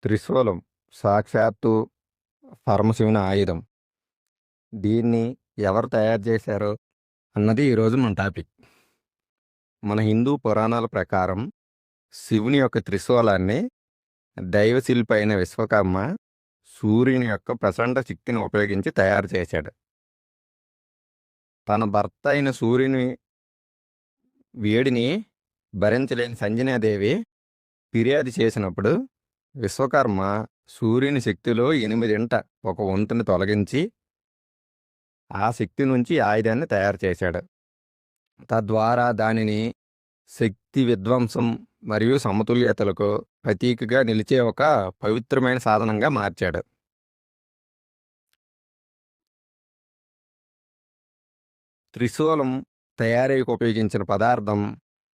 త్రిశూలం సాక్షాత్తు పరమశివుని ఆయుధం. దీన్ని ఎవరు తయారు చేశారో అన్నది ఈరోజు మన టాపిక్. మన హిందూ పురాణాల ప్రకారం శివుని యొక్క త్రిశూలాన్ని దైవశిల్పి అయిన విశ్వకర్మ సూర్యుని యొక్క ప్రచండ శక్తిని ఉపయోగించి తయారు చేశాడు. తన భర్త అయిన సూర్యుని వేడిని భరించలేని సంజనాదేవి ఫిర్యాదు చేసినప్పుడు విశ్వకర్మ సూర్యుని శక్తిలో 8 ఒక వంతుని తొలగించి ఆ శక్తి నుంచి ఆయుధాన్ని తయారు చేశాడు. తద్వారా దానిని శక్తి విధ్వంసం మరియు సమతుల్యతలకు ప్రతీకగా నిలిచే ఒక పవిత్రమైన సాధనంగా మార్చాడు. త్రిశూలం తయారీకి ఉపయోగించిన పదార్థం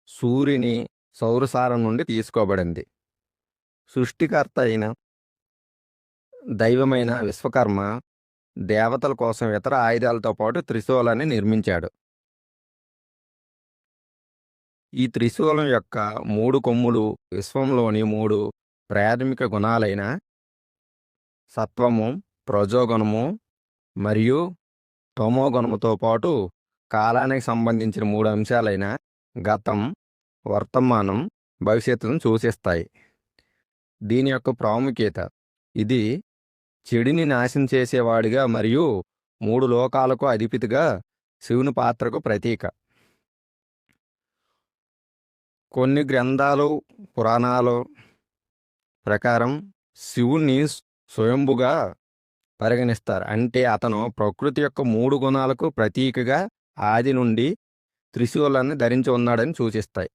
సూర్యుని సౌరసారం నుండి తీసుకోబడింది. సృష్టికర్త అయిన దైవమైన విశ్వకర్మ దేవతల కోసం ఇతర ఆయుధాలతో పాటు త్రిశూలాన్ని నిర్మించాడు. ఈ త్రిశూలం యొక్క 3 కొమ్ములు విశ్వంలోని 3 ప్రాథమిక గుణాలైన సత్వము, ప్రజోగుణము మరియు తమోగుణముతో పాటు కాలానికి సంబంధించిన 3 అంశాలైన గతం, వర్తమానం, భవిష్యత్తును సూచిస్తాయి. దీని యొక్క ప్రాముఖ్యత ఇది చెడుని నాశనం చేసేవాడిగా మరియు 3 లోకాలకు అధిపతిగా శివుని పాత్రకు ప్రతీక. కొన్ని గ్రంథాలు పురాణాలు ప్రకారం శివుణ్ణి స్వయంభుగా పరిగణిస్తారు. అంటే అతను ప్రకృతి యొక్క 3 గుణాలకు ప్రతీకగా ఆది నుండి త్రిశూలాన్ని ధరించి ఉన్నాడని సూచిస్తాయి.